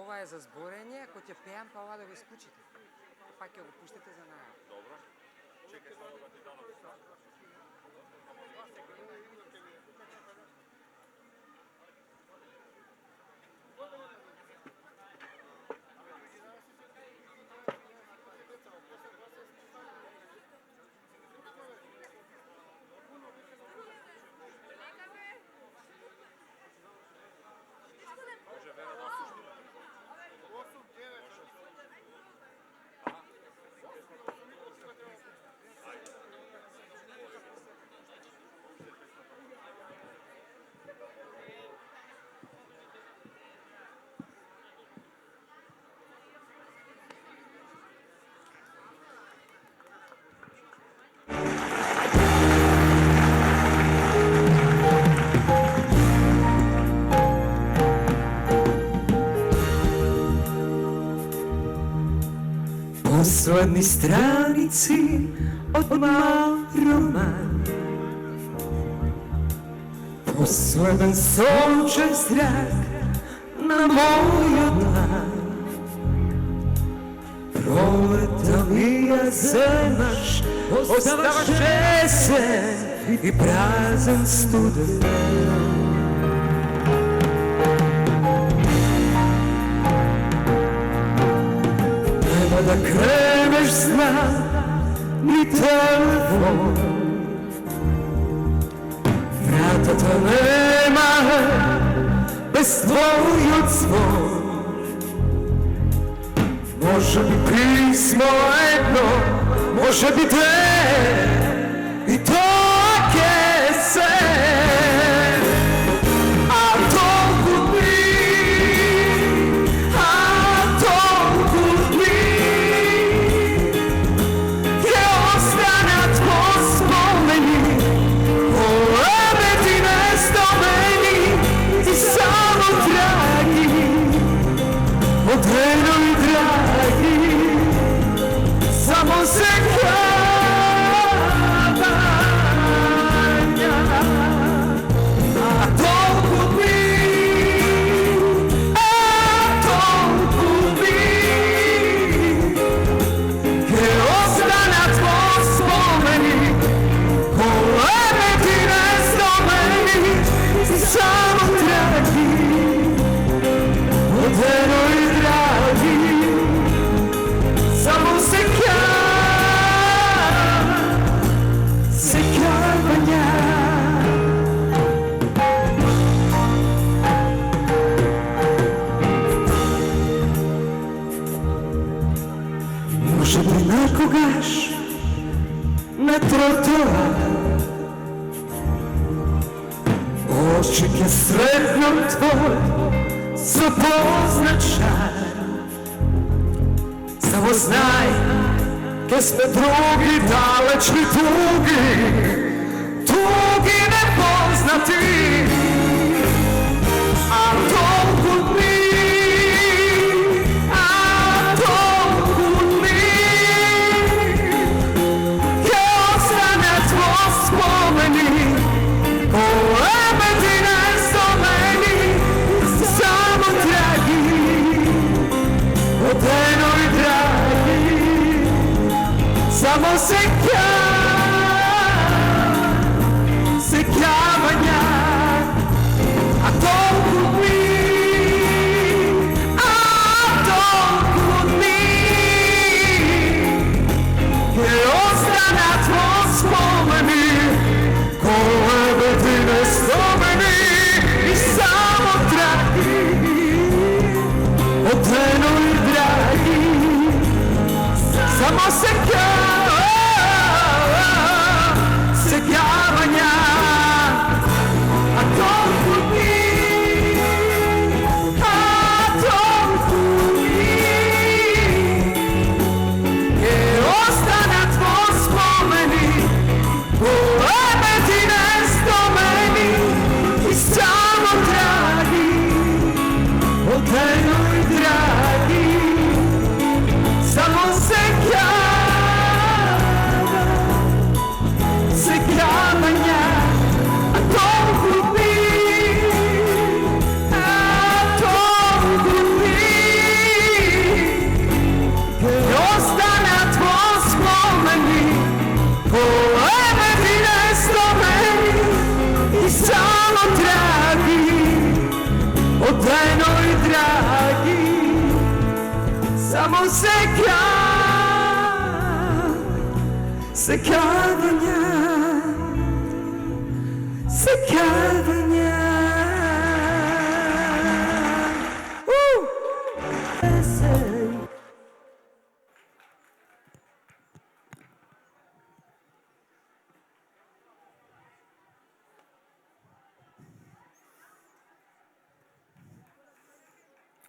ова е за зборење, ако ќе пеам, па ова да го исклучите. Па ќе го пуштите за наја. Добро. Чекај само да ти дадам. Може Вера да слушне. 8. Poslední stranici odmal román. Posledný solček zrak na moju dlan. Proletovija zemaš, ostavaš jesen i prazan studen. Da kreneš zna ni telefon, vrata to nema bez tvoj odzvon. Može bi pismo jedno, može bi dve i to kesen, a toliko Odreno i dragi, samo se kavanja, a toliko bi, je ostanat po spomeni, poletine spomeni, samo dragi, odreno i samo se kavanja. Može bi nekogaš na trotoar, očike sretnom tvoj zapoznat šar. Samo znaj, ke sme drugi, dalečni tugi nepoznati, a toliko mi, ke ostane tvoj spomeni, poletine spomeni, samo dragi, odreno i dragi, samo se kavanja.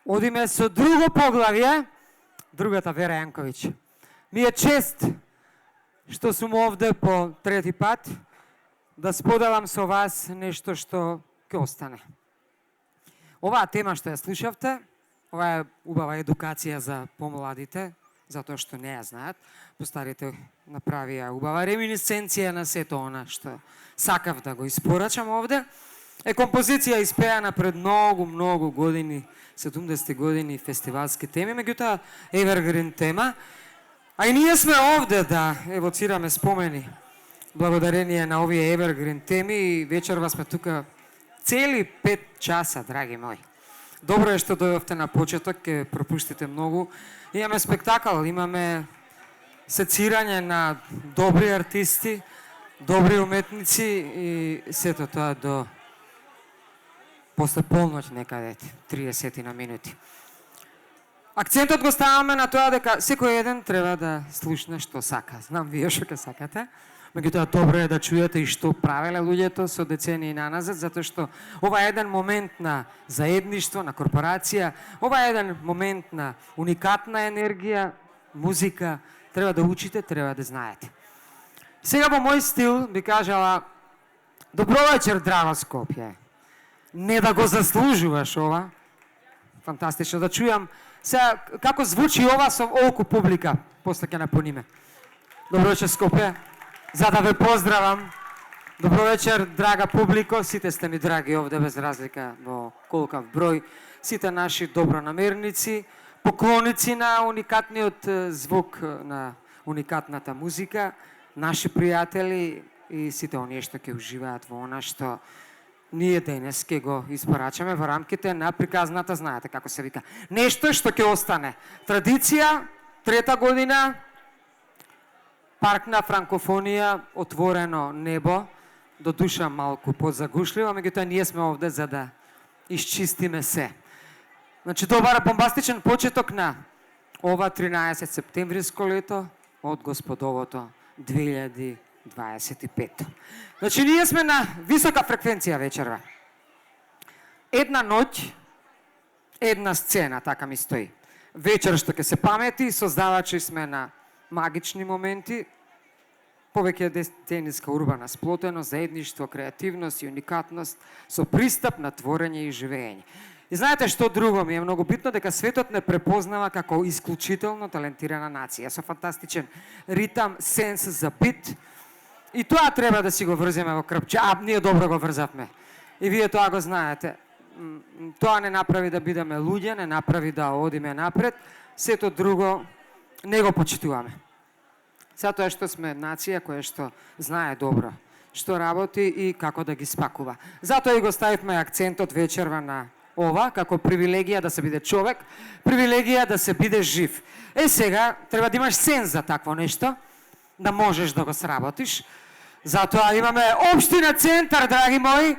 Одиме со друго поглавје, другата Вера Јанковиќ. Ми е чест што сум овде по трети пат да споделам со вас нешто што ќе остане. Оваа тема што ја слушавте, ова е убава едукација за помладите, затоа што не ја знаат. Постарите направија убава реминисценција на сето она што сакав да го испорачам овде. Е композиција испеана пред многу години, 70 години, фестивалски теми, меѓутоа Evergreen тема. А и ние сме овде да евоцираме спомени благодарение на овие Evergreen теми и вечерва сме тука цели 5 часа, драги мои. Добро е што дојдовте на почеток, ќе пропуштите многу. Имаме спектакл, имаме сецирање на добри артисти, добри уметници и сето тоа до после полноќ некаде, 30 на минути. Акцентот го ставаме на тоа дека секој еден треба да слушне што сака. Знам вие што ќе сакате, меѓутоа добро е да чуете и што правеле луѓето со децении наназад, затоа што ова е еден момент на заедништво, на корпорација, ова е еден момент на уникатна енергија, музика, треба да учите, треба да знаете. Сега во мој стил би кажала: добро вечер, драго Скопје. Не да го заслужуваш ова. Фантастично да чујам сега како звучи ова со овоку публика. После ќе напуниме. Добро вечер, Скопје. За да ве поздравам. Добро вечер, драга публико. Сите сте ми драги овде, без разлика во колкав број. Сите наши добронамерници, поклоници на уникатниот звук, на уникатната музика, наши пријатели и сите оние што ќе уживаат во она што ние денес ќе го испорачаме во рамките на приказната, знаете како се вика. Нешто што ќе остане. Традиција, трета година, парк на франкофонија, отворено небо, до душа малку подзагушливо, меѓутоа ние сме овде за да исчистиме се. Значи, добар бомбастичен почеток на ова 13 септемвриско лето од господовото 2025. Значи, ние сме на висока фреквенција вечерва. Една ноќ, една сцена, така ми стои. Вечер што ќе се памети, создавачи сме на магични моменти, повеќе децениска урбана сплотеност, заедништво, креативност и уникатност со пристап на творење и живење. И знаете што друго ми е многу битно, дека светот не препознава како исклучително талентирана нација, со фантастичен ритам, сенс за бит. И тоа треба да си го врземе во крпче. А, ние добро го врзавме. И вие тоа го знаете. Тоа не направи да бидеме луѓе, не направи да одиме напред. Сето друго не го почитуваме. Затоа што сме нација која што знае добро што работи и како да ги спакува. Затоа и го ставивме акцентот вечерва на ова, како привилегија да се биде човек, привилегија да се биде жив. Е, сега, треба да имаш сенс за такво нешто, да можеш да го сработиш. Затоа имаме Општина Центар, драги мои,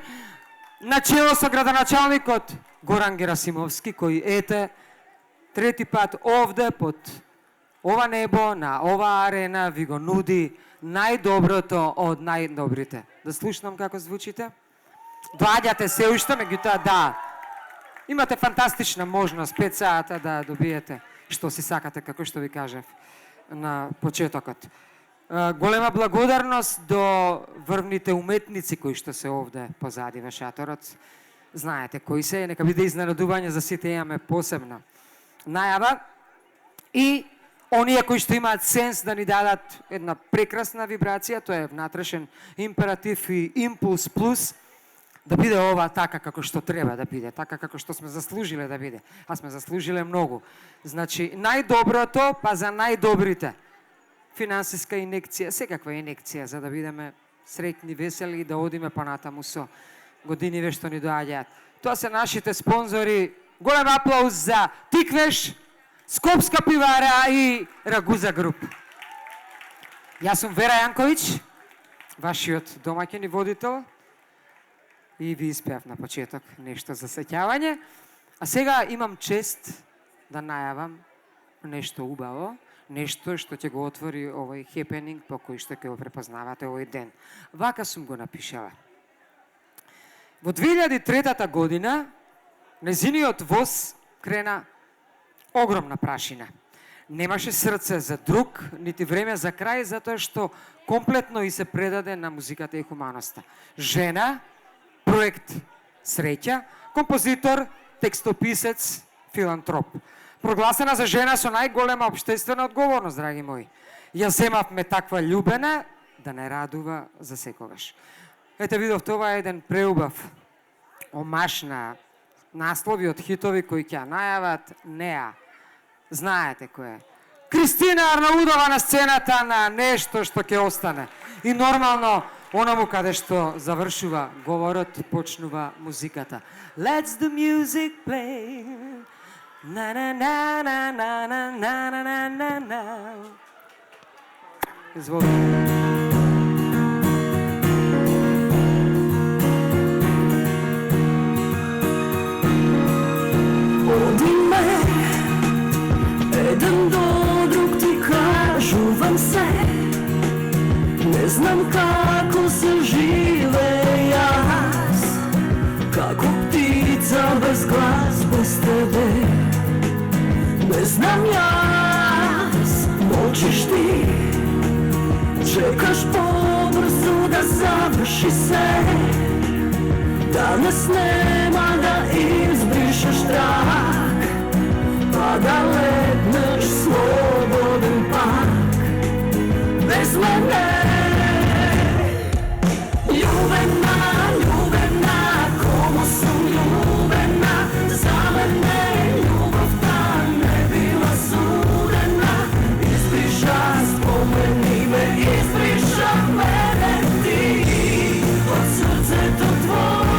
начело со градоначалникот Горан Герасимовски, кој ете трети пат овде под ова небо, на ова арена, ви го нуди најдоброто од најдобрите. Да слушнам како звучите? Доаѓате се уште, меѓутоа да, имате фантастична можност 5 сата да добиете што си сакате, како што ви кажав на почетокот. Голема благодарност до врвните уметници кои што се овде позади во шаторот. Знаете кои се, нека биде изненадување за сите, имаме посебна најава. И оние кои што имаат сенс да ни дадат една прекрасна вибрација, тоа е внатрешен императив и импулс плюс, да биде ова така како што треба да биде, така како што сме заслужиле да биде. А сме заслужиле многу. Значи, најдоброто, па за најдобрите. Финансиска инекција, секаква инекција, за да бидеме среќни, весели и да одиме понатаму со годиниве што ни доаѓаат. Тоа се нашите спонзори. Голем аплауз за Тиквеш, Скопска пивара и Рагуза груп. Јас сум Вера Јанковиќ, вашиот домаќин и водител. И ви испеав на почеток нешто за сеќавање. А сега имам чест да најавам нешто убаво, нешто што ќе го отвори овој хепенинг по кој што ќе го препознавате овој ден. Вака сум го напишала. Во 2003 година незиниот воз крена огромна прашина. Немаше срце за друг, нити време за крај, затоа што комплетно и се предаде на музиката и хуманоста. Жена, проект Среќа, композитор, текстописец, филантроп. Прогласена за жена со најголема општествена одговорност, драги мои. Ја земавме таква љубена да не радува за секогаш. Ете видов, това е еден преубав омаш на наслови од хитови кои ќе најават неа. Знаете кој е. Кристина Арнаудова на сцената на нешто што ќе остане. И нормално, онаму каде што завршува говорот, почнува музиката. Let's the music play. Na na na na na na na na na na. Изволite. Еден до друг ти кажувам се, не знам како се живее јас, како птица без глас, без тебе. Не знам јас, молчиш ти, чекаш побрзо да заврши се. Данес нема да избришеш трак, па да летнеш слободен пак без мене. Љубена, љубена, кому сум љубена, за мене љубовта не била судена. Избриша, спомени ме, избриша мене ти од срцето твое.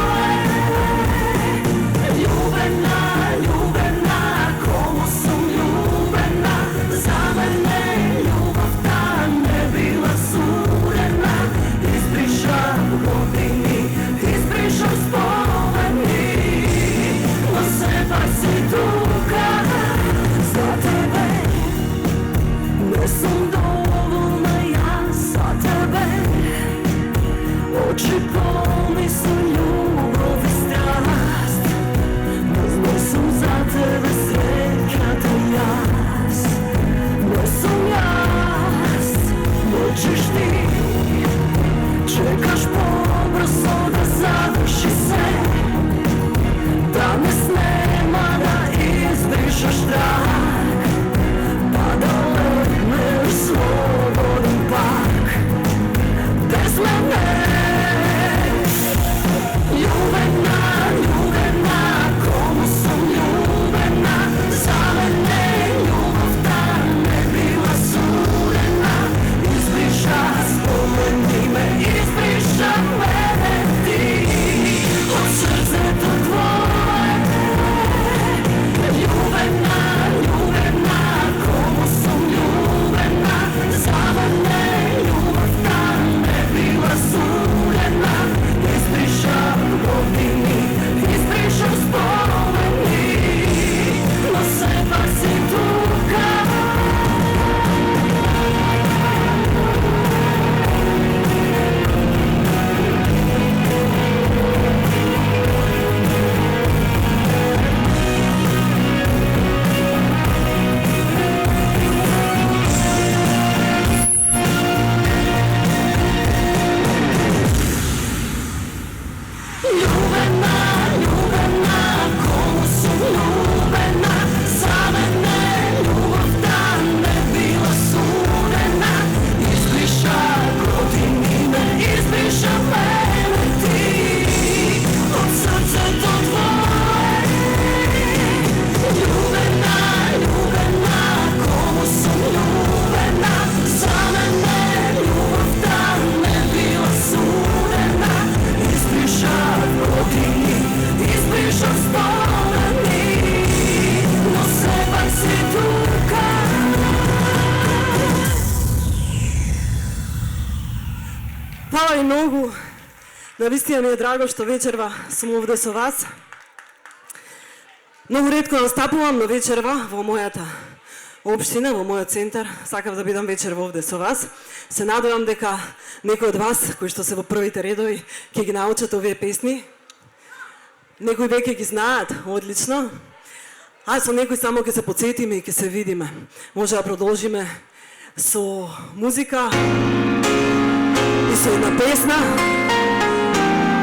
i mnogo. Naistина mi je drago što večerva sam ovde со вас. Mnogo ретко настапувам, но вечерва во мојата општина, во мојот центар, сакав да бидам вечерва овде со вас. Се надевам дека некои од вас, кои што се во првите редови, ќе ги научат овие песни. Некои веќе ги знаат одлично, а со некои само ќе се подсетиме и ќе се видиме. Може да продолжиме со музика и со една песна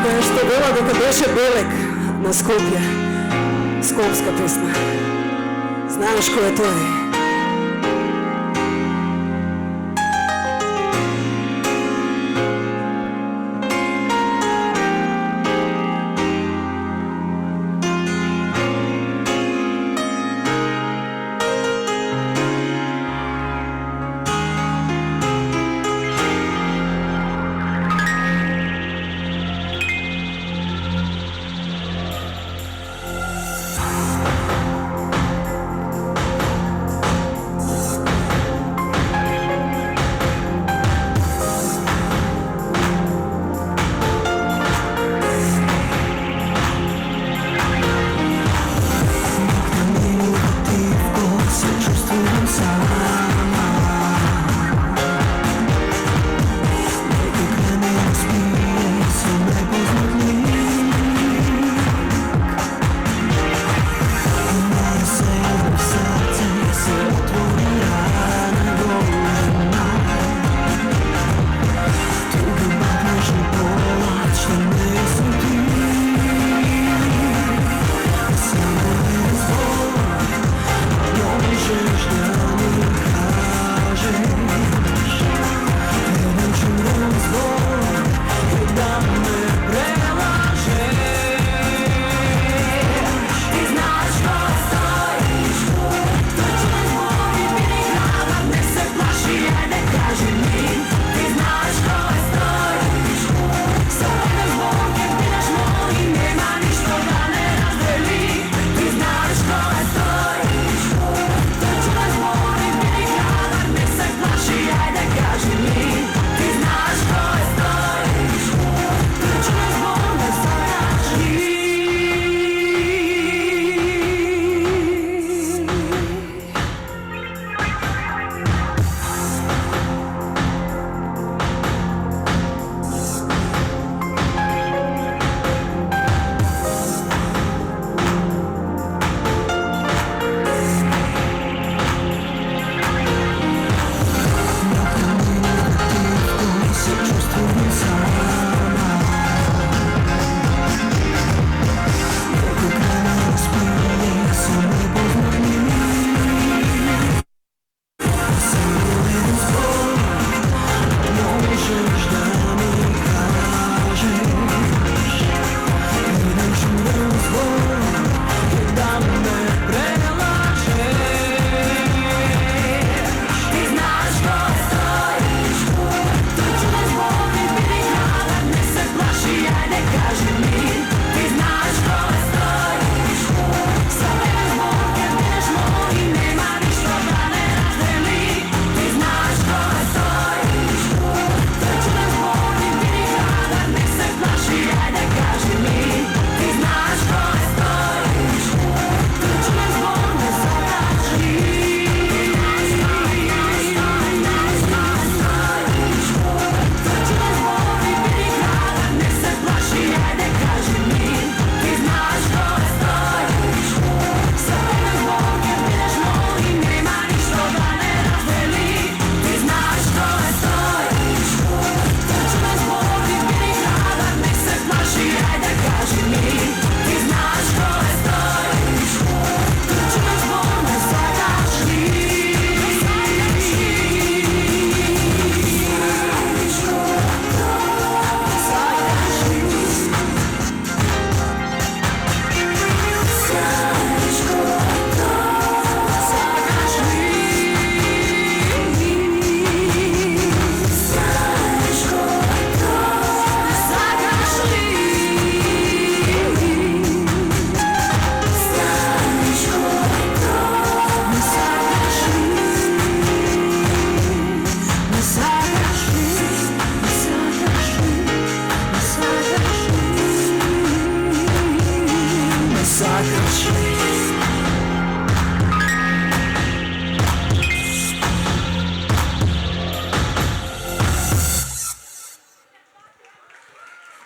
која што вела дека беше белек на Скопје. Скопска песна. Знаеш кој е тој?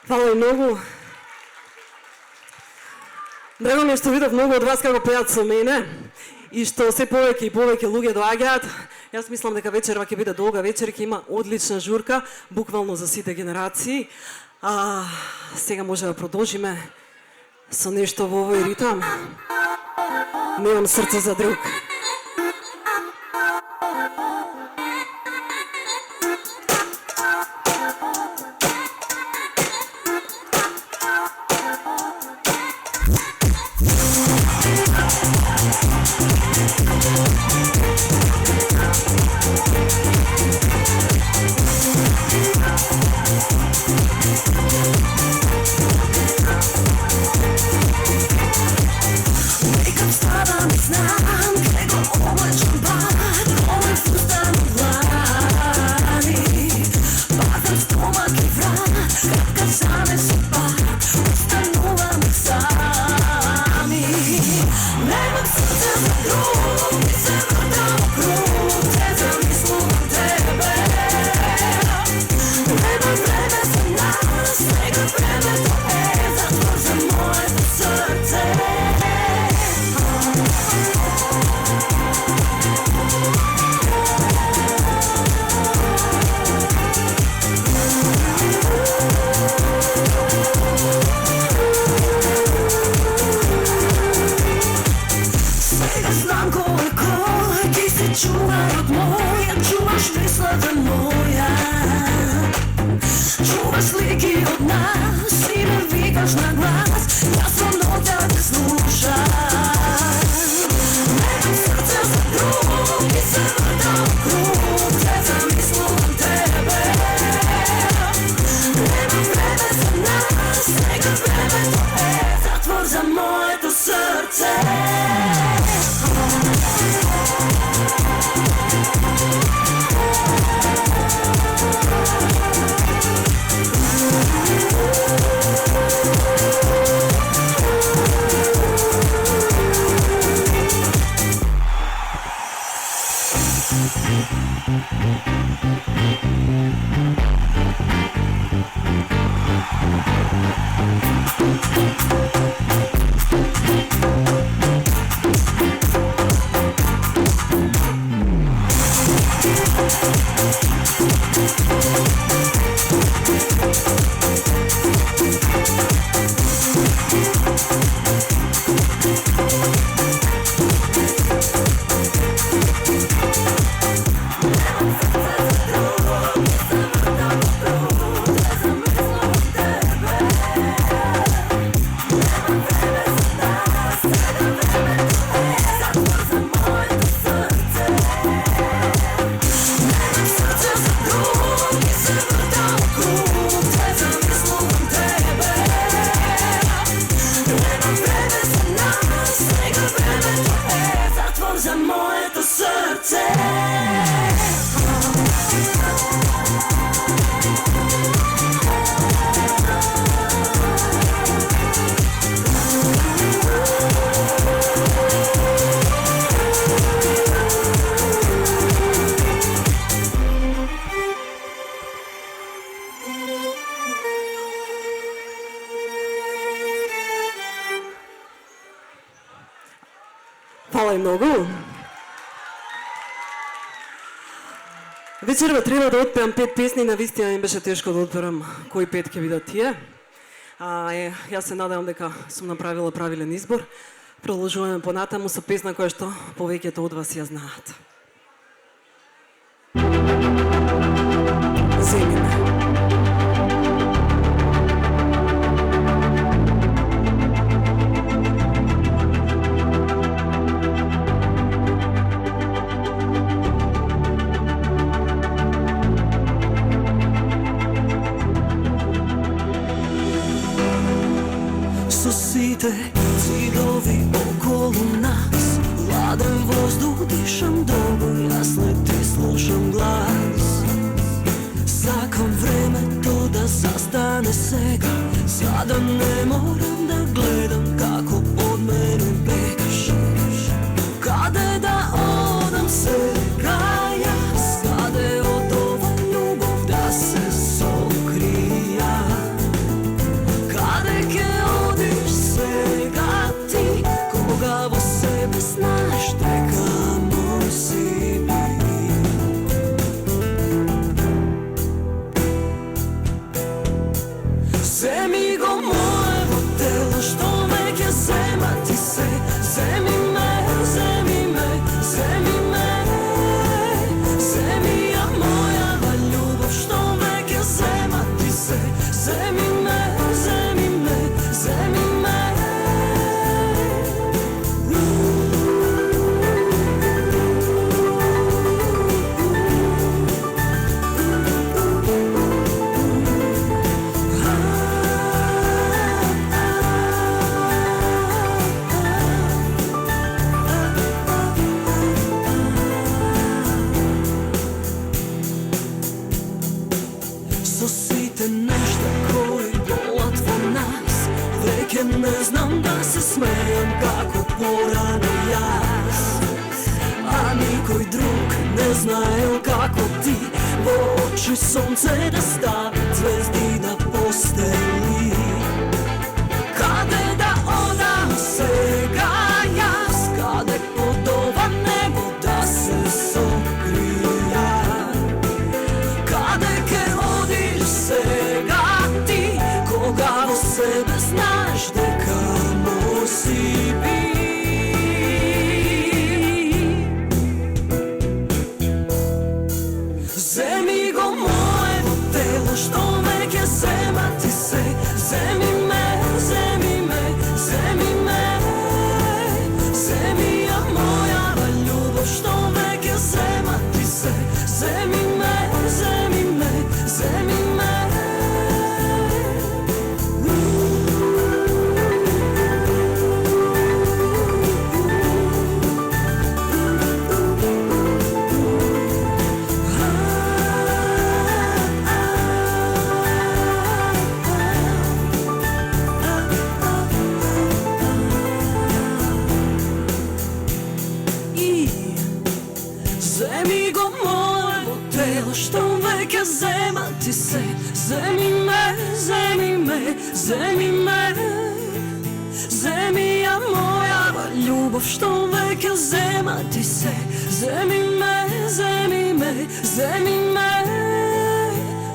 Hvala i mnogo. Drago mi je što vidов mnogo od vas како пеат со мене и што се повеќе и повеќе луѓе доаѓаат. Јас мислам дека вечерва ќе биде долга вечер, ќе има одлична журка, буквално за сите генерации. Сега може да продолжиме со нешто во овој ритам. Немам срце за друг. Hvala im mnogo. Вечерва треба да отпеам 5 песни, навистина ми беше тешко да отперам кои 5 ќе бидат тие. Јас се надевам дека сум направила правилен избор. Продолжуваме понатаму со песна која што повеќето од вас ја знаат. Земјина. Цидови околу нас, ладен воздух, дишам долго, јас не ти слушам глас. Сакам smejam kako porane jas. A nikoj drug ne znajo kako ti v oči sonce da stavi zvezdi na posteli. Kade da odam vsega jaz, kade podoba nebo da se sokrija. Kade ke odiš vsega ti, koga v sebe znaš, deka nosi bi. Vzemi go moje telo, što vek je zemati se. Vzemi me, vzemi me, vzemi me. Vzemi ja moja ljubav, što vek je zemati se. Vzemi me, vzemi me, vzemi me. Vzemi go moje telo, što vek je zemati se. Vzemi me, vzemi me, vzemi me. Vzemi ja moja ljubav, što vek je zemati se. Vzemi me, vzemi me, vzemi me.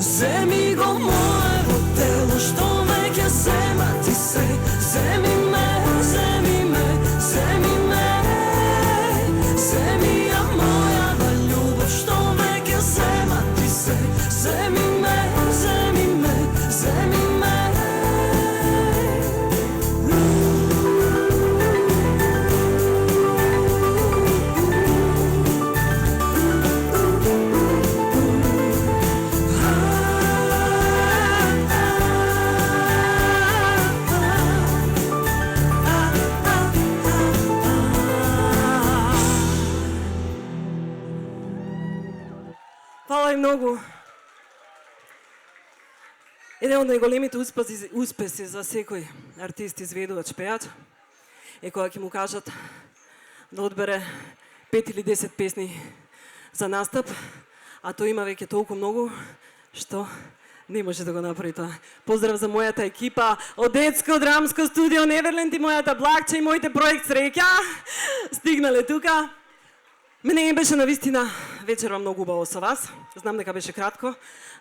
Vzemi go moje telo, što vek je zemati se. Vzemi me, vzemi me, vzemi me. Vzemi ja moja ljubav, što vek je zemati se. Vzemi me, vzemi me, vzemi me. Hvala im mnogo. Eden od najgolemite uspesi za sekoj artist izvedovač pejat je koja ki mu kažat da odbere 5 ili 10 pesni za nastap, a to ima vek je toliko mnogo, što ne može da го napravi това. Поздрав за моята екипа от детско драмско студио Неверленд и моята Блакча и моите проект Среќа. Стигнале тука. Мене им беше навистина вечерва многу убаво со вас. Знам дека беше кратко,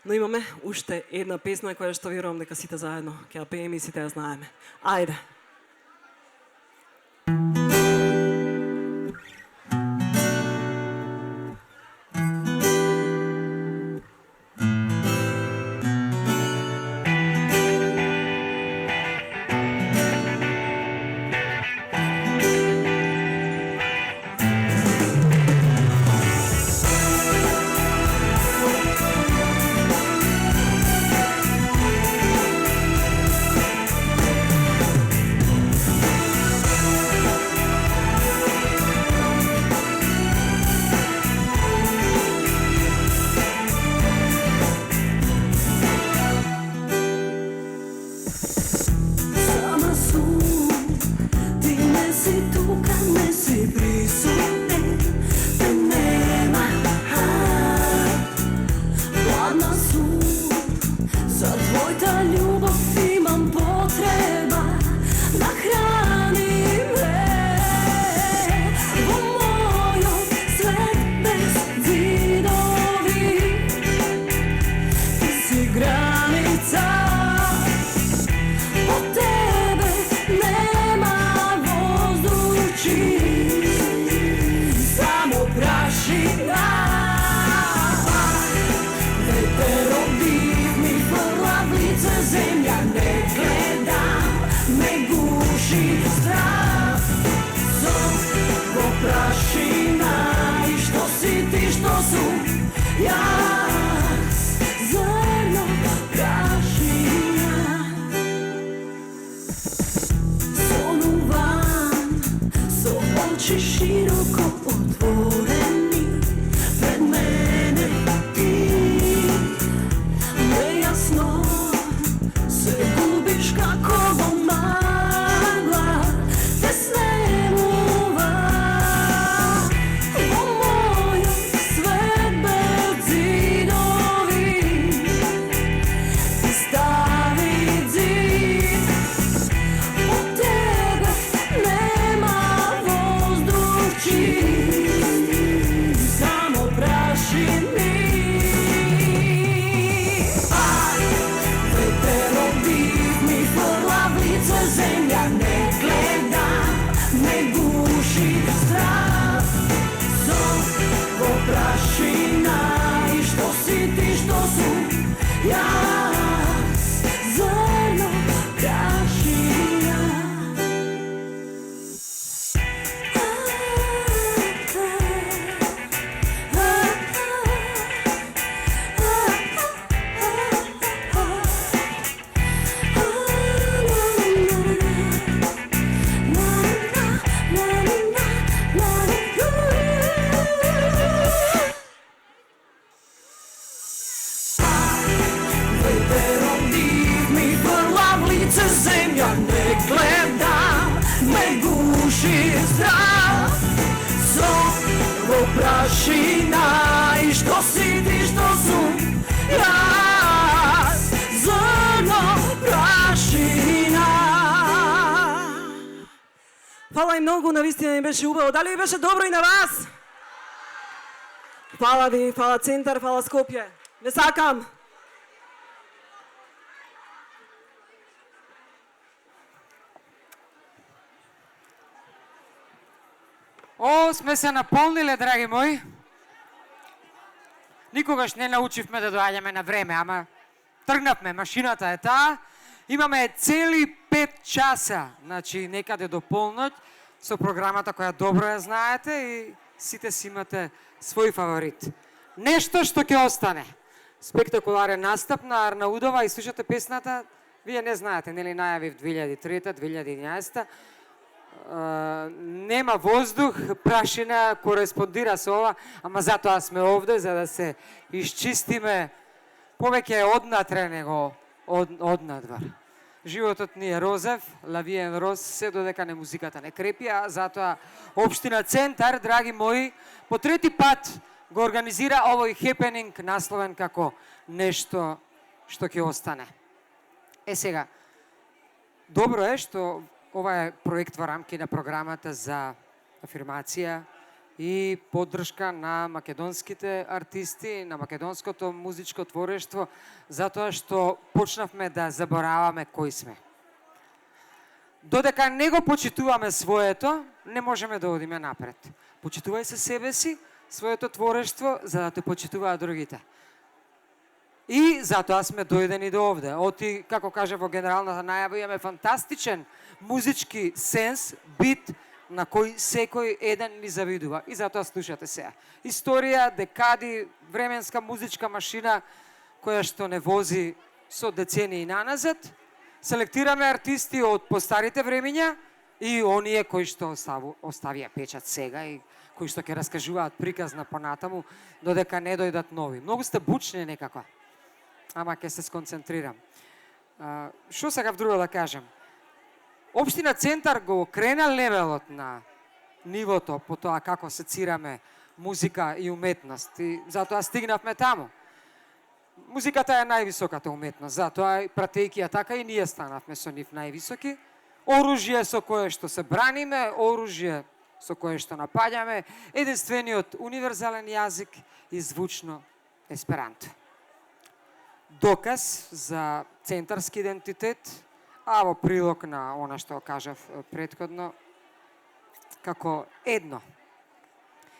но имаме уште една песна која што верувам дека сите заедно ќе ја пееме и сите ја знаеме. Ајде. praši zdrav, сон во prašina i što si ti, što su jaz, zrno prašina. Veterom div mi vrla v lice, zemlja ne gleda, me guši zdrav, сон во prašina i što si ti, što su jaz, zrno prašina. Hvala i mnogo, навистина ми беше убаво. Дали ви беше добро и на вас? Hvala ви, hvala Centar, hvala Skopje. Ве сакам. О, сме се наполниле, драги мои. Никогаш не научивме да доаѓаме на време, ама тргнавме, машината е таа. Имаме цели 5 часа, значи некаде до полноќ, со програмата која добро ја знаете и сите си имате свој фаворит. Нешто што ќе остане. Спектакуларен настап на Арнаудова и слушате песната, вие не знаете, нели најавив 2003-2011. Нема воздух, прашина кореспондира со ова, ама затоа сме овде за да се исчистиме повеќе однатре него однадвор. Животот ни е розев, лавиен роз, се додека не музиката не крепи, а затоа Општина Центар, драги мои, по трети пат го организира овој хепенинг насловен како нешто што ќе остане. Сега, добро е што ова е проект во рамки на програмата за афирмација и поддршка на македонските артисти, на македонското музичко творештво, затоа што почнавме да забораваме кои сме. Додека не го почитуваме своето, не можеме да одиме напред. Почитувај се себе си, своето творештво, за да те почитуваат другите. И затоа сме дојдени до овде. Оти, како каже во генералната најава, имаме фантастичен музички сенс, бит, на кој секој еден ни завидува. И затоа слушате сега. Историја, декади, временска музичка машина, која што не вози со децении наназад. Селектираме артисти од постарите времиња и оние кои што оставија печат сега и кои што ќе раскажуваат приказна понатаму, додека не дојдат нови. Многу сте бучни некако. Ама ќе се сконцентрирам. Што сакав друго да кажем? Општина Центар го крена левелот на нивото по тоа како сецираме музика и уметност. И затоа стигнавме таму. Музиката е највисоката уметност, затоа пратејќи ја така и ние станавме со нив највисоки. Оружје со кое што се браниме, оружје со кое што напаѓаме, единствениот универзален јазик и звучно есперанто. Доказ за центарски идентитет, а во прилог на она што кажав претходно, како едно.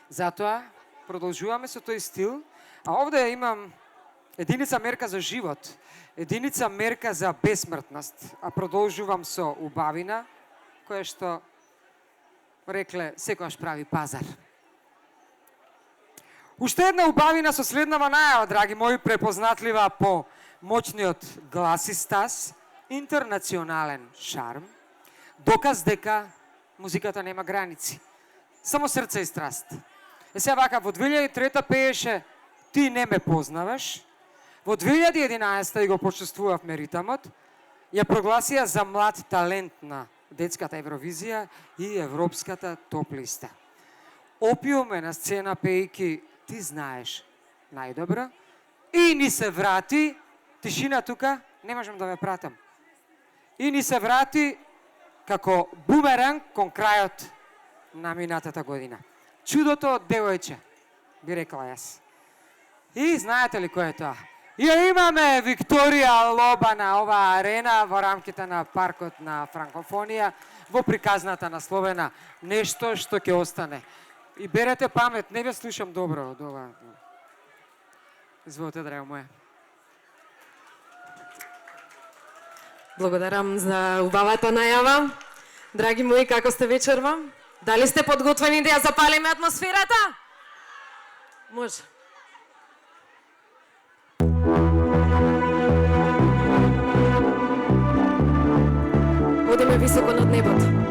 Затоа продолжуваме со тој стил, а овде имам единица мерка за живот, единица мерка за бесмртност, а продолжувам со убавина, која што рекле секојаш прави пазар. Уште една убавина со следнава најава, драги мои, препознатлива по моćниот глас и стас, интернационален шарм, доказ дека музиката нема граници, само срце и страст. Сега вака, во 2003 пееше Ти не ме познаваш, во 2011 и го почувствувавме ритамот, ја прогласија за млад талент на детската Евровизија и европската топ листа. Опиуме на сцена пејки Ти знаеш најдобро и ни се врати, тишина тука, не можам да ве пратам, и ни се врати како бумеранг кон крајот на минатата година. Чудото од девојче, би рекла јас. И знаете ли кој е тоа? Ја имаме Викторија Лоба на оваа арена во рамките на паркот на Франкофонија, во приказната насловена нешто што ќе остане. И берете памет, не ве слушам добро од ова. Изволете, драго моја. Благодарам за убавата најава. Драги мои, како сте вечерва? Дали сте подготвени да ја запалиме атмосферата? Може. Одиме високо над небото.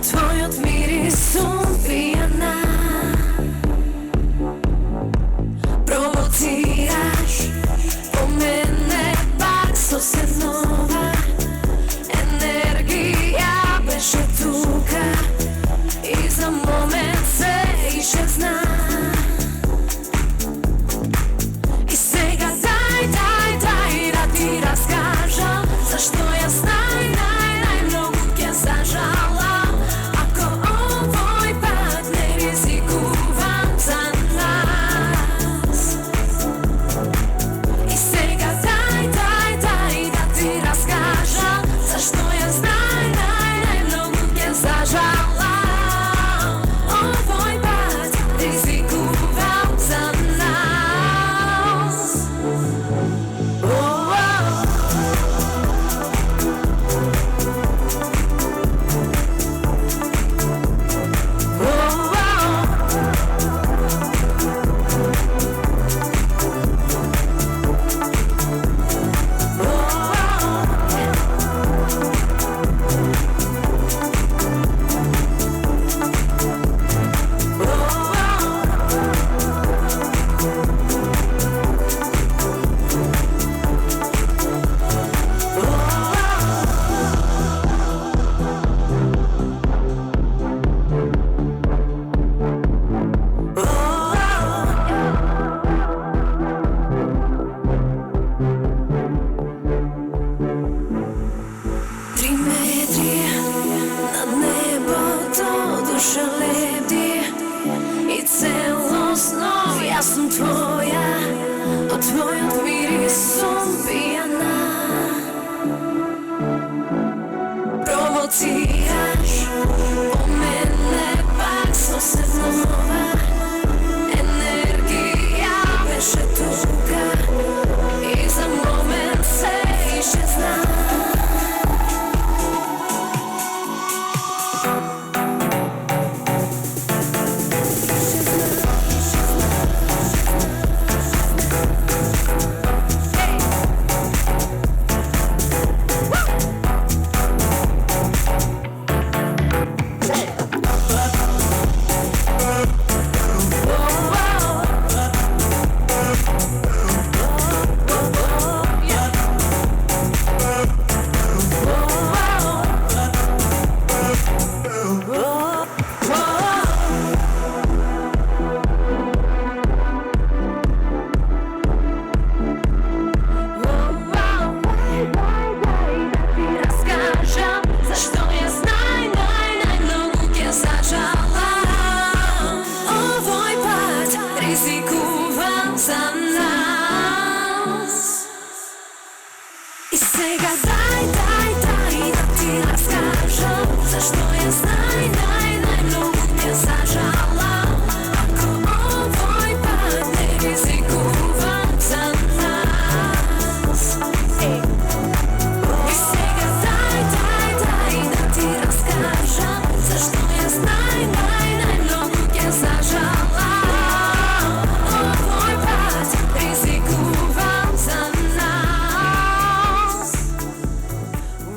Твојот мирис сум пијана. Провоцираш по мене пак сосед нова енергија беше тука и за момент се исчезна. И сега дај да ти раскажам зашто јас најмногу ќе зажалам.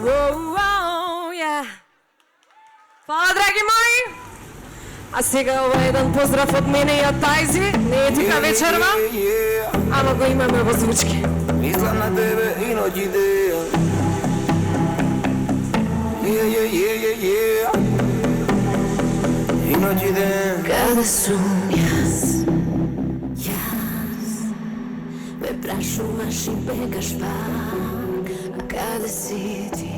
Hvala, dраги мои! А сега ова е еден поздрав од мене и од Тајзи. Не е тука вечерва, ама го имаме во звучки. Мислам на тебе и ноќ идеја. И ноќ идеја. Каде сум јас? Ме прашуваш и бегаш пак. А каде си ти?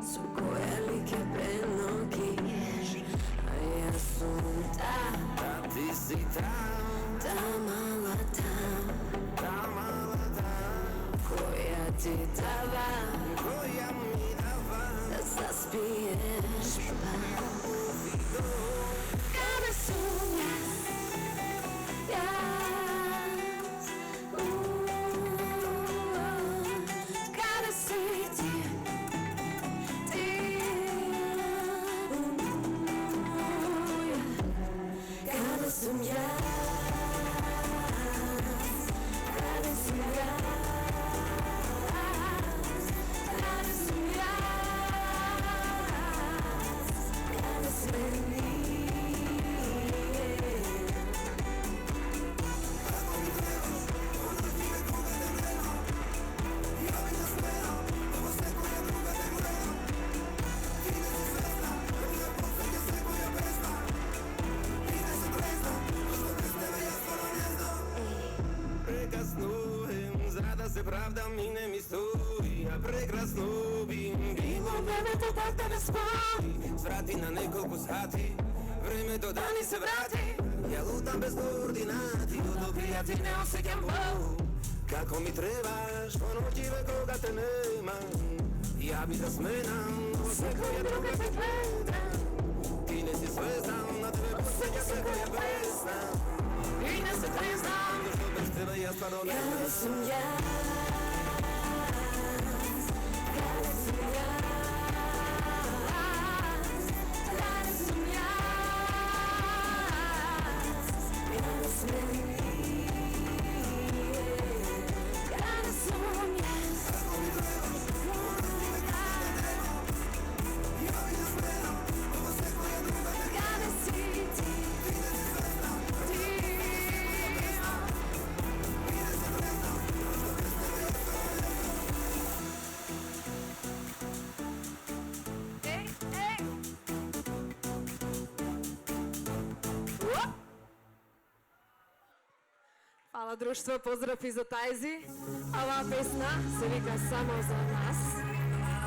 Со која ли ке преногиш? А јас сум там. Ти си там. Мала там, која ти дава, Која ми дава. да заспиеш пак. Каде сум јас? Каде си ти? Каде сум јас? се правдам и не ми стои, а прекрасно би било времето да те разпори. Сврати на неколку сати, времето да ни се врати. Ја лутам без координати, од добријати не осеќам бол. Како ми требаш, по ноќиве кога те немам. Ја би да сменам, но секоја друга те гледам. Ти не си свезнам, на тебе посеќа секоја песна. И не се трезнам, зашто без тебе јас стварно не Каде сум јас? Каде сум јас? Каде сум јас? Каде сме ние? Каде сум јас? Каде си ти? Фала друштво, поздрав и за Тајзи. А оваа песна се вика само за нас.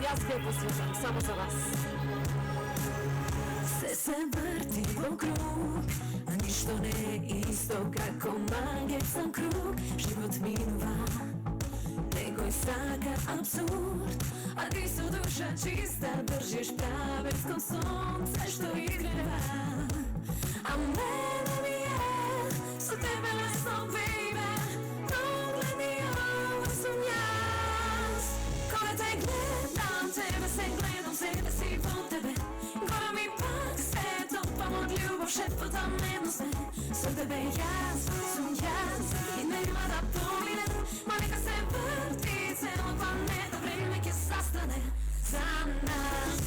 Јас ќе ја посветам само за вас. Се врти во круг, а ништо не е исто како магијсен круг. Живот минува, некој сака абсурд, а ти со душа чиста држиш правец кон сонце што изгрева. А мене ми е со тебе лесно, baby, погледни ова сум јас. Кога те гледам, тебе се гледам, себе си во тебе. Гора ми пак се топам од љубов, шепотам едно сме. Со тебе јас сум јас и нема да помине. Ма нека се врти цела планета, време ќе застане за нас.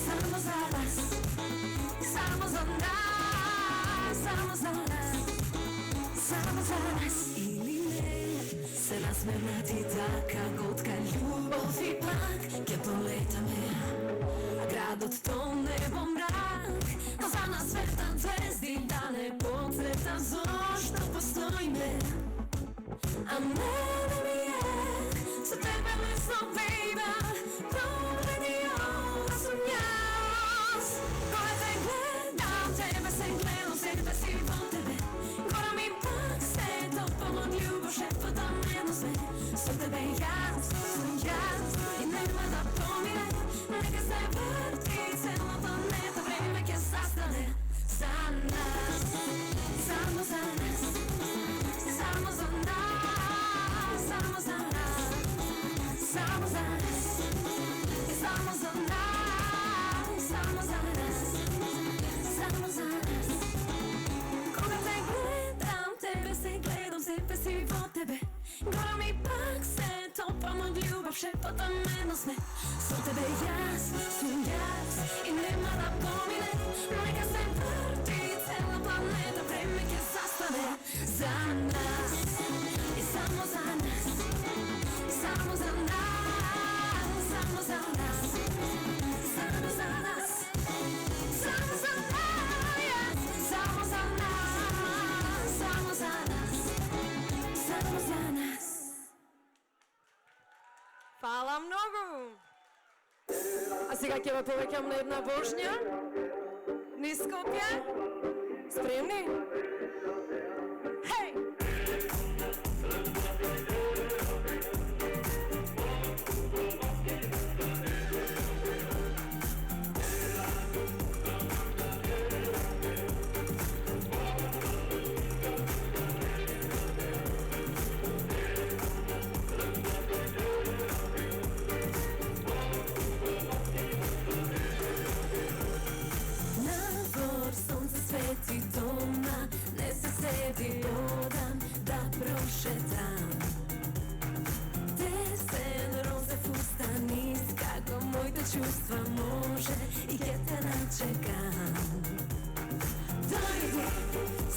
Само за нас, само за нас, само за нас, само за нас. Или не, се насмевнати така готка љубов и пак ќе полетаме. Градот тоне во мрак, но за нас светат звезди, да не поцветам зошто постоиме. А мене ми е со тебе лесно, baby, погледни ова сум јас. Кога те гледам, тебе се гледам, себе си во тебе. Гора ми пак се топам од љубов, шепотам едно сме. Со тебе јас сум јас и нема да помине. Нека се врти цела планета, време ќе застане за нас. Само за нас, само за нас, само за нас, само за нас, и само за нас, само за нас, само за нас. Кога те гледам, тебе се гледам, себе си во тебе. Гора ми пак се топам samo ljubav, šepotom jedno sme. Su tebe jas, sum jas i nema da pomine. Neka se vrti cela planeta, vreme ke zastane za nas i samo za nas, samo za nas, samo za nas, samo za nas, samo za nas, samo za nas, samo za nas, samo za nas. Hvala mnogo! A сега ќе ве повеќам на една вожња. Низ Скопје. Спремни? Хеј! Sveti doma, ne se sebi odam da prošetam. Desen, roze, fustanist, kako moje čustva može i gdje te načekam. Dojdi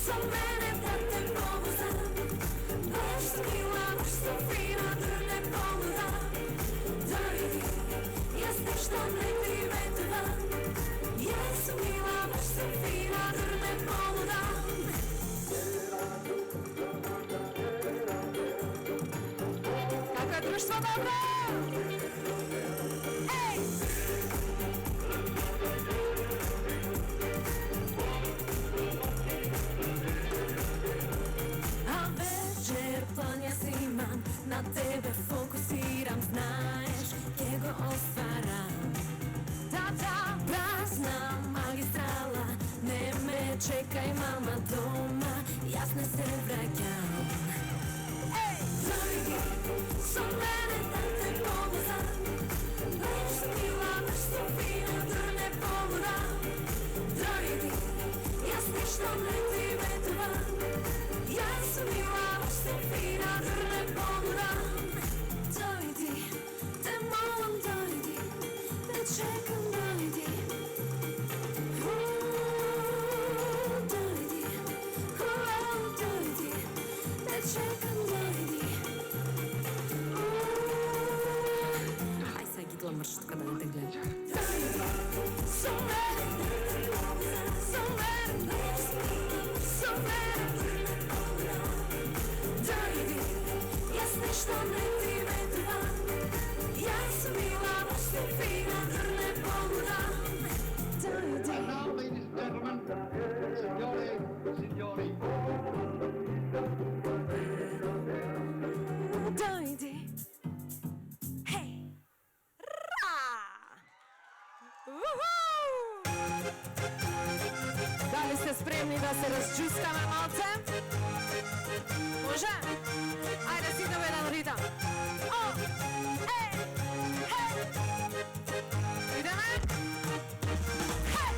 sa mene da te povozam, baš mila, baš so fina, drne poludam. Dojdi, jasne što ne ti vedovam, jes mila, baš so fina, drne poludam. Kako je društvo dobro? Ej! A večer plan ja imam, na tebe fokusiram, znaješ gdje go ostvaram. Ta-ta! Prazna magistrala, ne me čekaj mama doma, jasne se vraćam. Dojdi sa mene da te povozam, baš mila, baš so fina, drne poludam. Dojdi, jasne što ne ti vedovam, jas mila, baš so fina, drne poludam. Dojdi, te molim dojdi, te čekam dojdi. Dojdi, dojdi, te čekam dojdi. Aj sad gitla mršt kada ne te gleda. Dojdi, sa mene, sa mene, sa mene. Dojdi, jasne što ne ti vedovam, ja sam mila, baš so fina, drne poludam. Dojdi. Now, ladies and gentlemen, signore, signori, Dojdi! Hej! Ra! Uhu! Da li ste spremni da se razčuskame malce? Može? Ajde si idemo jedan ritam. O! Ej! Hej! Ideme? Hej!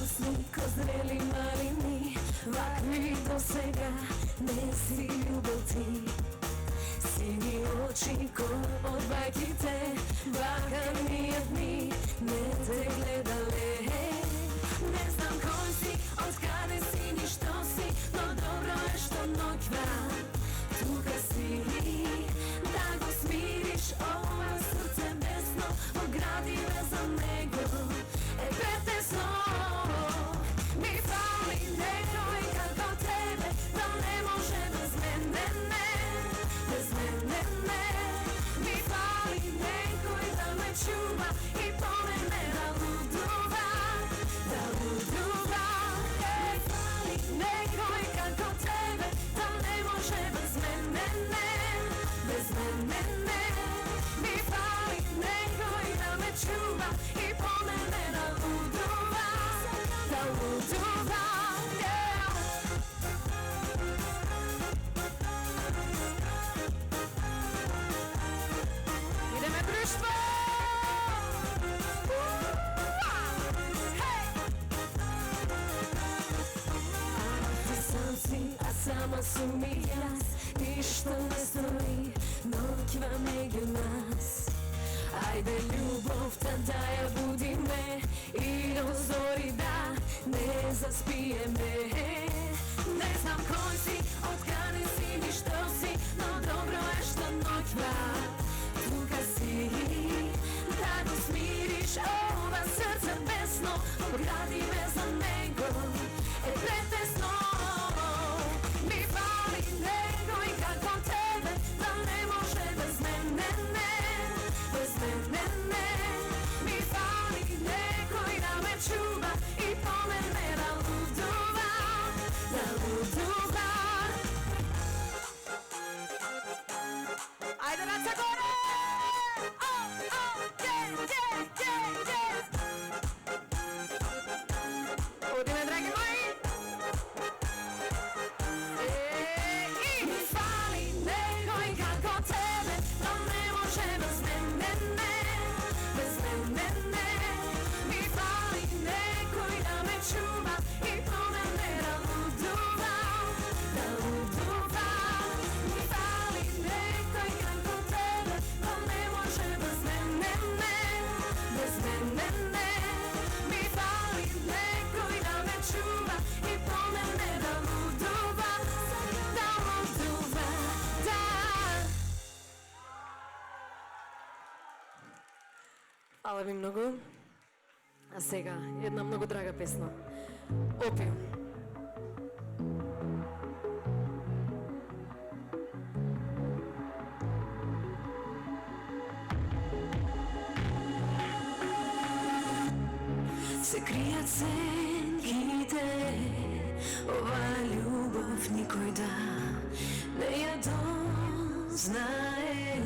Usni ko zreli malini, vakvi do svega, ne svi ljubavci. Sini oči ko od bajkite, baka nije dni, ne te gledale. Ne znam koji si, od kada si, ni što si, no dobro je što noćva tu kad si. Da go smiriš, ovo srce besno, ogradi me za nego, pretesno. Mi fali nekoj kako tebe, da ne može bez mene, ne, bez mene, ne. Mi fali nekoj da me čuva i pomene da luduva, da luduva. Mi fali nekoj kako tebe, da ne može bez mene, ne, sum i jaz, ništa ne stoji, noćva među nas. Ajde ljubov, tada ja budi me i do zori da ne zaspije me. Ne znam koji si, otkada si ni što si, no dobro je što noćva tuga si. Da go smiriš ova srca besno, ogradi me za nego, pretesno. Mi fali nego i kako tebe, da ne može bez mene, ne, bez mene, ne. Mi fali neko i da me čuva i pomene da luduva, da luduva. Ajde na se gore! Udine, dragi moji! Mi fali neko i kako tebe, da ne može bez mene, ne, bez mene, ne. Mi fali neko i da me čuva i pomene da luduva, da luduva. Mi fali neko i kako tebe, da ne može bez mene, ne, bez mene, ne. Mi fali neko i da me čuva i pomene da luduva, da luduva, da. Hvala ви много. А сега една много драга песна. Опиум. Се крият сенките, ова љубов никој да не ја дознае.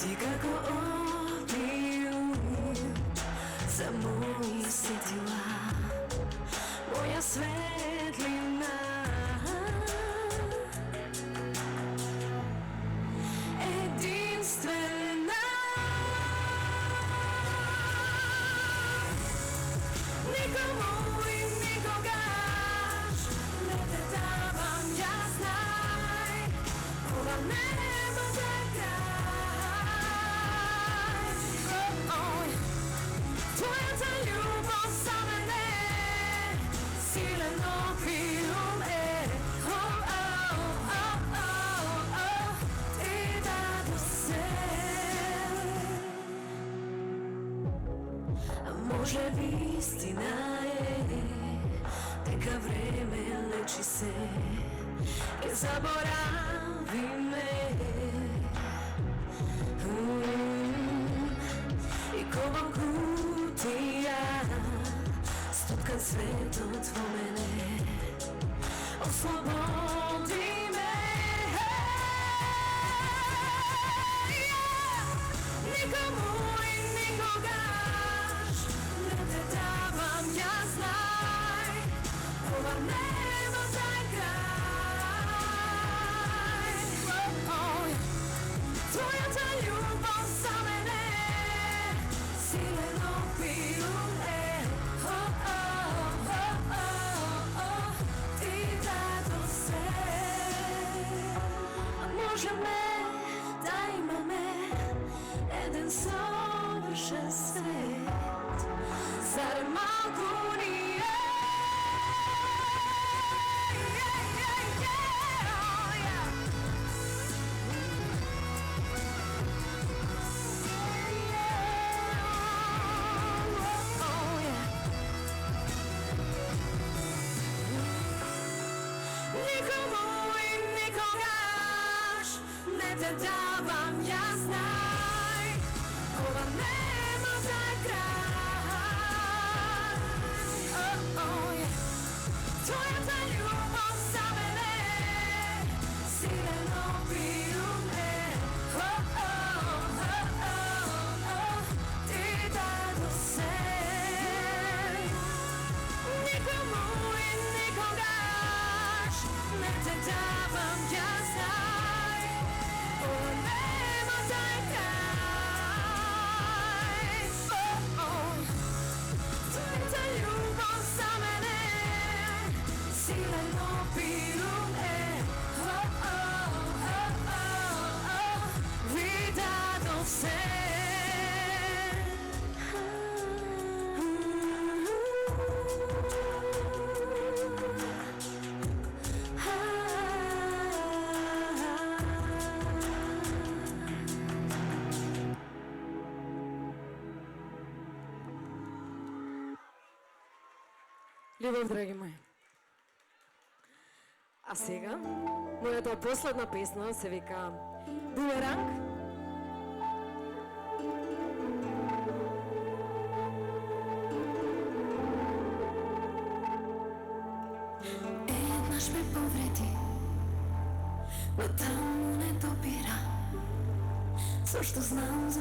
Ти како опиум за мои сетила, моја светлина. Единствена. Никому и никогаш не те давам, ја знај, ова нема за крај. Твојата љубов за мене силен опиум е. Ти даду се. Може би истина е дека време лечи се, ке заборави ме. И ковам кутија, стопкан светот во мене, ослободи ме. Никому и никогаш не те давам, ја знај, ова нема за крај. Твојата љубов за мене силен опиум е. Ти даду се. Можеме да имаме еден совршен свет, зарем малку ни е? Никому и никогаш не те давам, ја знај, ова нема за крај. Твојата љубов за мене силен опиум е. Ти даду се. Никому и никогаш не те давам, ја знај, ова нема за крај. Твојата љубов за мене Љубов, драги мои. А сега, мојата последна песна се вика Бумеранг. Еднаш ме повреди, но таму не допира. Зашто знам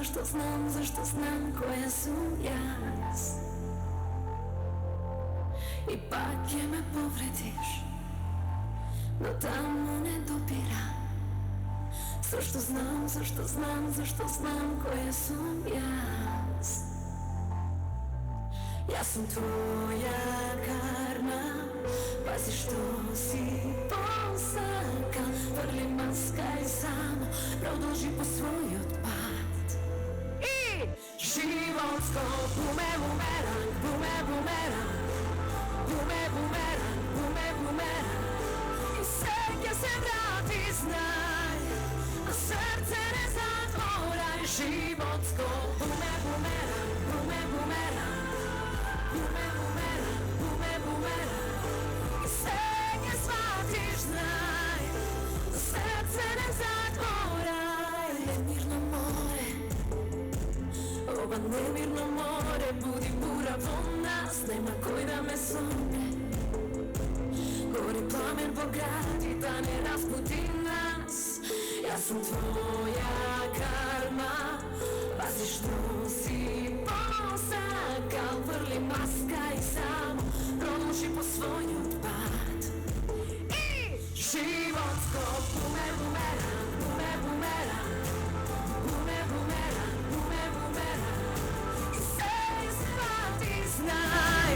која сум јас. И пак ќе ме повредиш, но таму не допира. Зашто знам која сум јас. Јас сум твоја карма, пази што си посака. Врли маска и само продолжи по својот пат. И животско буме бумеранг, буме бумеранг, буме бумеранг, буме бумеранг. И се ќе се врати, знај, а срце не затворај. Животско буме бумеранг, буме бумеранг, буме бумеранг, буме бумеранг. И се ќе сватиш, знај, а срце не затворај. Немирно море, ова немирно море буди бура во нас, нема кој да ме сомне. Гори пламен во гради да не распути нас. Јас сум твоја карма, пази што си посакал. Врли маска и само продолжи по својот пат. И животско буме бумеранг, буме бумеранг, буме бумеранг, буме бумеранг. И се свати, знај,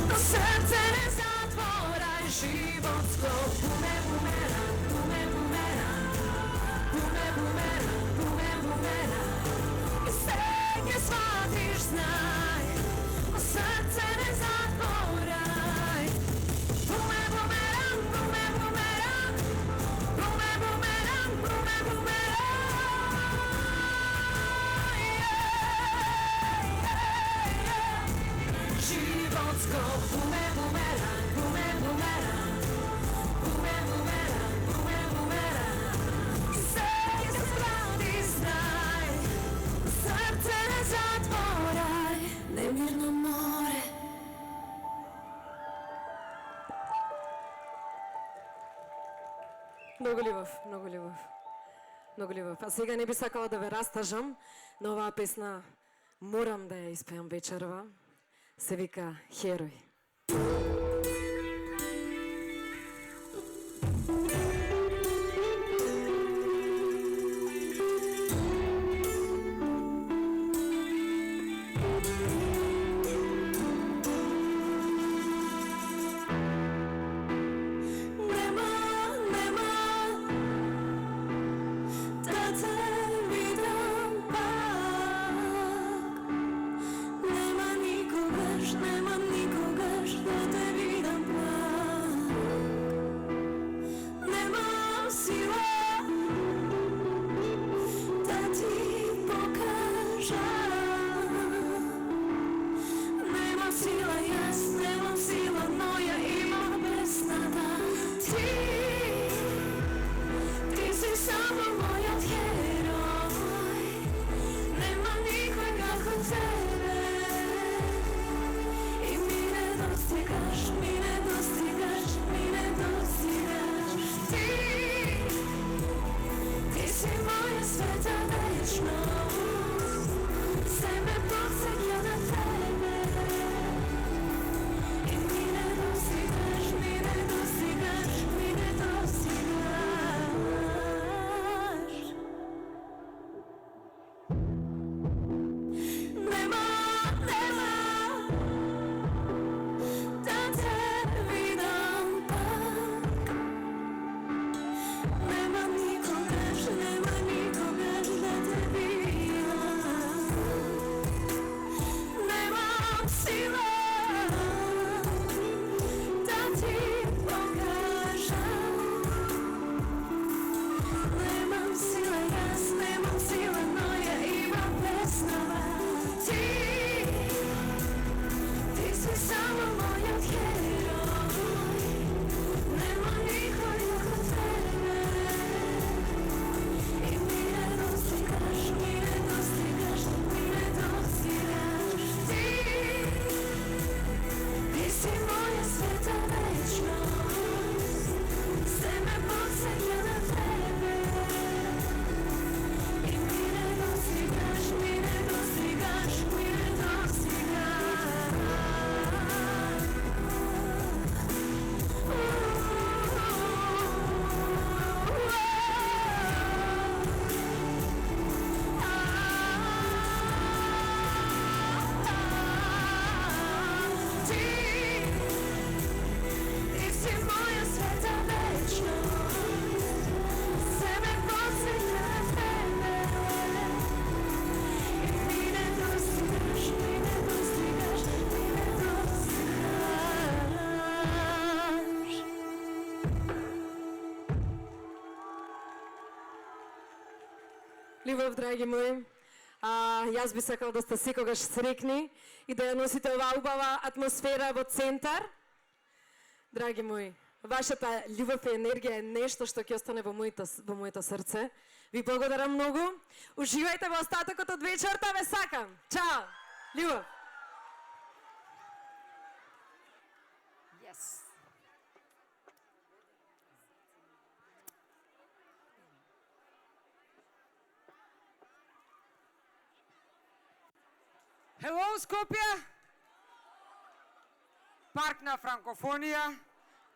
но срце не затворај. Животско буме бумеранг, буме бумеранг, буме бумеранг, буме бумеранг. И се ќе сватиш, знај, но срце не затворај. Буме бумеранг, буме бумеранг, буме бумеранг, буме бумеранг. Животско буме бумеранг, буме бумеранг, буме бумеранг, буме бумеранг. И се ќе се врати, знај, срце не затворај. Немирно море. Многу љубов, многу љубов. Многу љубов. А сега не би сакала да ве растажам, но оваа песна морам да ја испеам вечерва. Се вика Херој. Нема да те видам пак. Нема никогаш да те видам пак. Нема сила да ти покажам. Немам сила, јас немам сила, но ја имам песната. Ти си само мојот херој. Нема никој како тебе. И ми не достигаш, ми не достигаш, ми не достигаш. Ти си моја света вечност. Се ме подсеќа на тебе. И ми не достигаш, ми не достигаш, ми не достигаш. Нема да те видам пак. Нема никогаш да те видам. Нема Љубов, драги мои, јас би сакал да сте секогаш срекни и да ја носите оваа убава атмосфера во центар. Драги мои, вашата љубов и енергија е нешто што ќе остане во моето срце. Ви благодарам многу. Уживајте во остатокот од вечерта, ве сакам. Чао. Љубов. Yes. Hello, Скопје! Парк на франкофонија,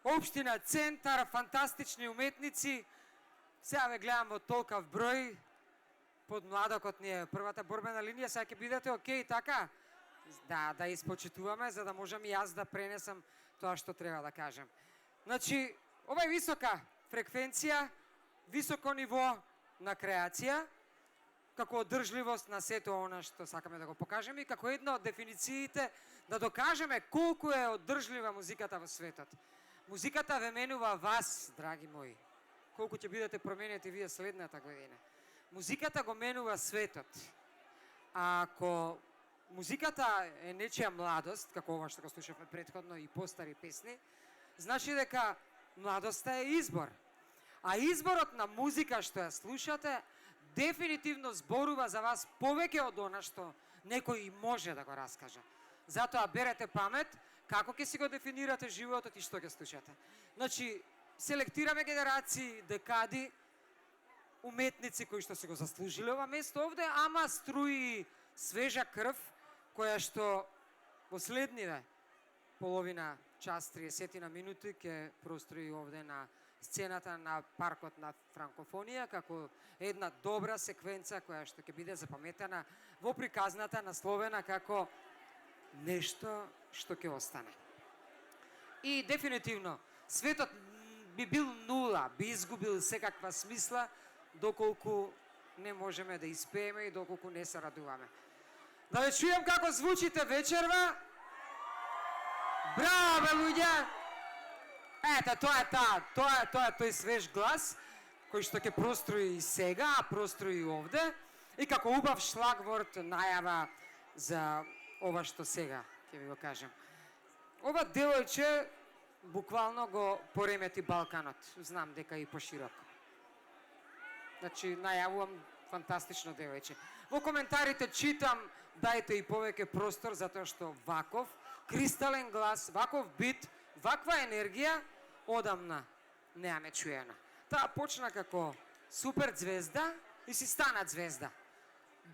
општина Центар, фантастични уметници. Сега ве гледам во толкав број. Под младокот ни е првата борбена линија, сега ќе бидете окей, така? Да испочитуваме, за да можам и јас да пренесам тоа што треба да кажем. Значи, ова е висока фреквенција, високо ниво на креација, како одржливост на сето она што сакаме да го покажеме и како една од дефинициите да докажеме колку е одржлива музиката во светот. Музиката ве менува вас, драги мои. Колку ќе бидете променети вие следната година. Музиката го менува светот. А ако музиката е нечија младост, како ова што го слушавме претходно и постари песни, значи дека младоста е избор. А изборот на музика што ја слушате дефинитивно зборува за вас повеќе од она што некој може да го раскаже. Затоа берете памет како ќе си го дефинирате животот и што ќе слушате. Значи, селектираме генерации, декади, уметници кои што се го заслужиле ова место овде, ама струи свежа крв која што во следниве половина час, 30 минути ќе прострои овде на сцената на паркот на франкофонија како една добра секвенца која што ќе биде запаметена во приказната насловена како нешто што ќе остане. И дефинитивно светот би бил нула, би изгубил секаква смисла доколку не можеме да испееме и доколку не се радуваме. Да ве чујам како звучите вечерва. Браво, бе, луѓе! Ете, тоа е тој свеж глас, кој што ќе прострои и сега, а прострои и овде, и како убав шлагворд најава за ова што сега ќе ви го кажем. Ова девојче буквално го поремети Балканот, знам дека и пошироко. Значи, најавувам фантастично девојче. Во коментарите читам, дајте и повеќе простор, затоа што ваков кристален глас, ваков бит, ваква енергија одамна неаме чуена. Таа почна како супер звезда и си стана звезда.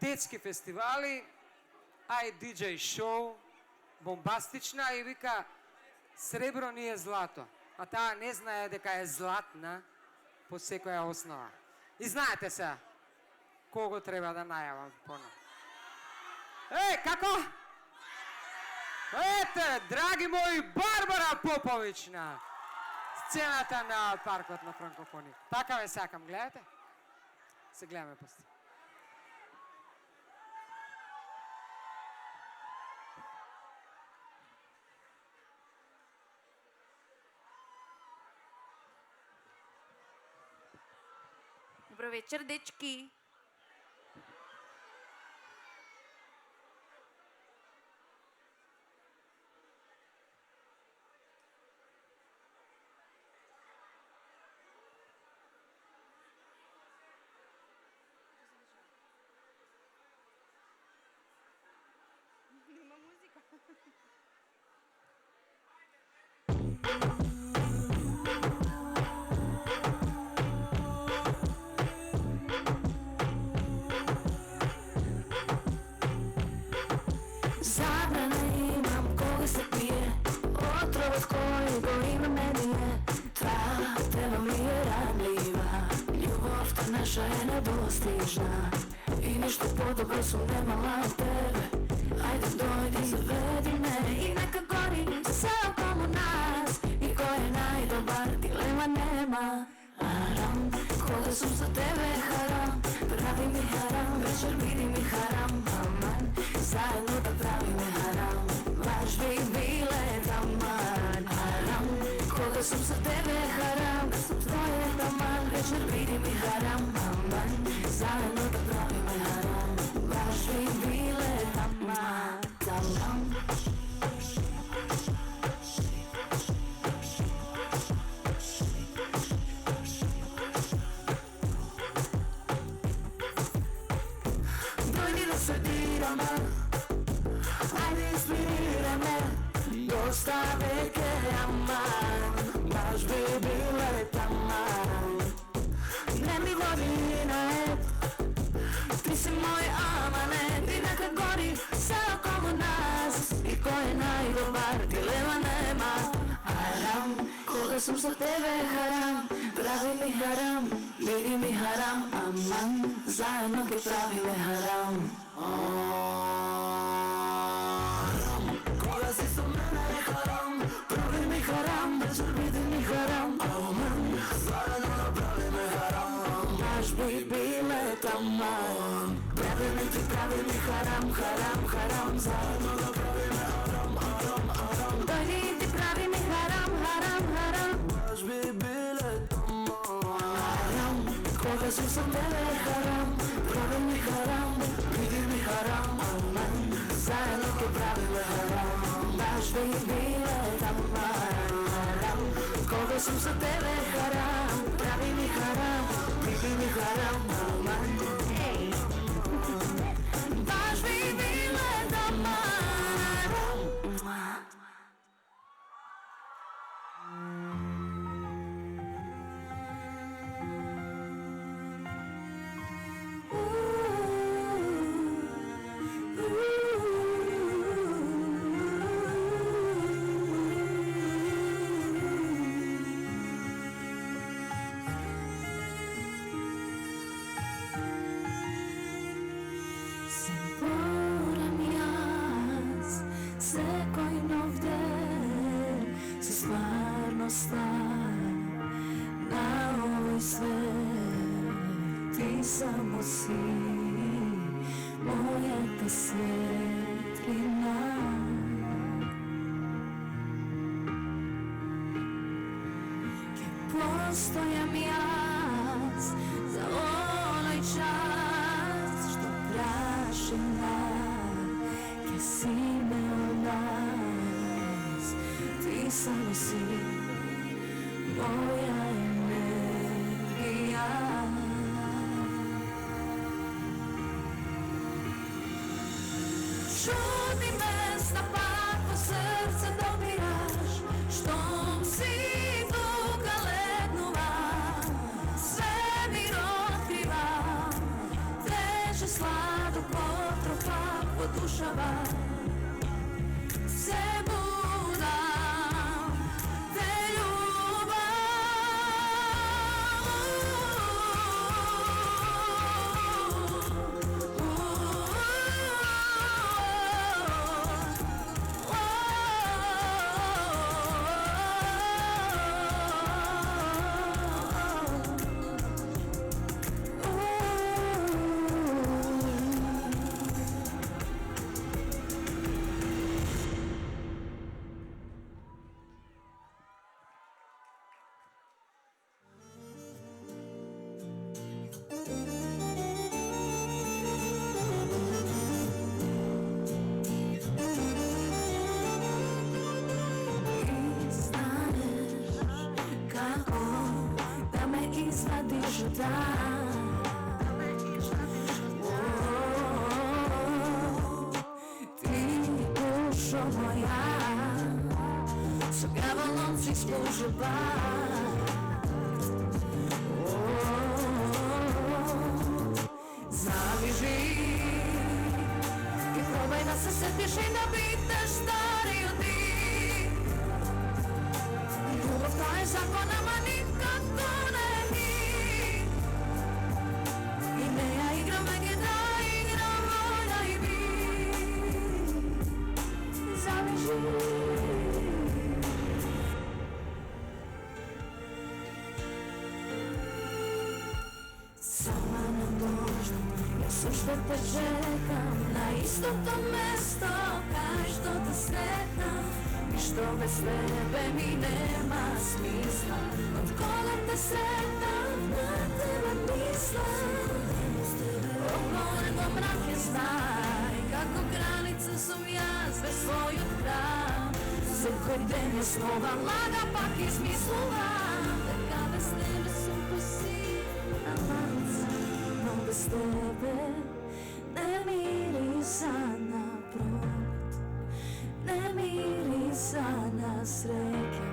Детски фестивали, диџеј шоу, бомбастична и вика сребро ни е злато, а таа не знае дека е златна по секоја основа. И знаете се, кого треба да најавам поно. Како? Ете, драги мои, Барбара Поповиќ на сцената на паркот на франкофонија. Така ве сакам, гледате? Се гледаме после. Добро вечер, дечки! Нема музика. Забрана имам кога се пие, отровот кој го има мене. Твоја ми е ранлива, љубовта наша е недостижна. И ништо подобро сум немала од тебе. Ајде дојди, заведи ме и нека гори се околу нас. И кој е најдобар, дилема нема. Арам, кога сум за тебе харам, прави ми харам, вечер биди ми харам. Аман, заедно да правиме харам, баш би биле таман. Арам, кога сум за тебе харам, да сум твоје таман, вечер биди ми харам. Аман, заедно да правиме da se dirame, ajde inspirira me, dosta veke aman, baš bi bile taman. Ne mi vodi na ed, ti si moj amanet i neka gori sve okolo nas. I ko je najdobar, dilema nema. Haram, koga sam sa tebe haram, pravi mi haram, vidi mi haram, aman, zajedno bi pravile haram. Haram, koga si sa mene haram, pravi mi haram, večer vidi mi haram, aman, zajedno napravi me haram, baš bi bile taman. Pravi mi ti, pravi mi haram, haram, haram, zajedno napravi me haram, haram, haram. Dojdi ti, pravi mi haram, haram, haram, baš bi bile taman. Haram, koga su sa tebe haram, pravi mi haram, vidi mi haram, aman, zajedno ke pravi me haram, baš bi bile taman. Haram, koga su sa tebe haram, pravi mi haram, vidi mi haram, aman, baš bi bile taman. Zaboram jaz, sve koji ovde su stvarno star na ovoj svet. Ti samo si moja ta svetlina. Postojam jaz za onaj čas što prašina, ke si me od nas. Ti samo si moja energija. Čudni mesta pa po srce dopiraš, štom si duga lednula, svemir otkriva, teže sladok otrova podušava. Se budam, te Zaviži i probaj da se setiš i da budeš stariji od njih. Ljubav ta je zakonama nikako ne mi. I ne ja igram veke da igram volja i vi. Zaviži. Što te čekam na isto to mesto, kaj što te sretam i što bez tebe mi nema smisla. Od koga te sretam, na tebe mislim. Oko nego mrak je znaj, kako granice sam jaz bez svojeg kraja. Zahodenje slova laga pak izmislila, така bez tebe sam posi, amanca. Bez tebe ne mi mirisana promet, ne mirisana sreća,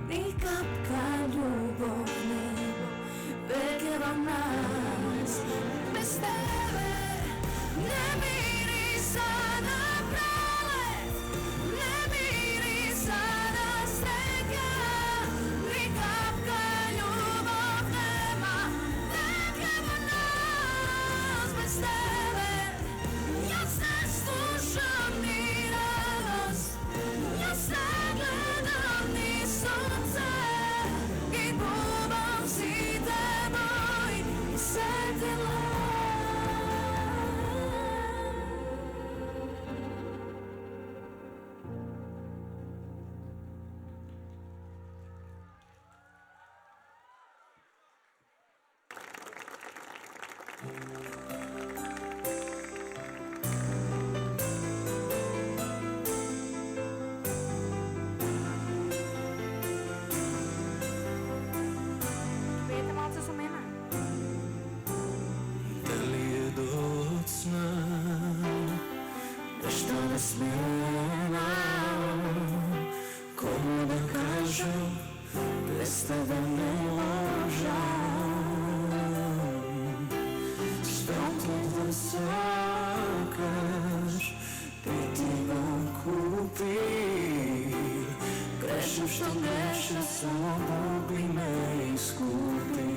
ni kapka ljubov nebo, vekeva nas. Bez tebe ne mirisana prolet, ne mirisana sreća, ni kapka ljubov nema, vekeva nas. Bez tebe ja ne slušam ni radost, ja ne gledam ni sunce, i gubam si te moj setila. Pijete malce sumena? Da li je docna nešto ne smena, komu da kažem, bez tebe ne možem. Spremno da sakaš, ti vam kupi, grešim što grešim, samo Bog bi me iskupi.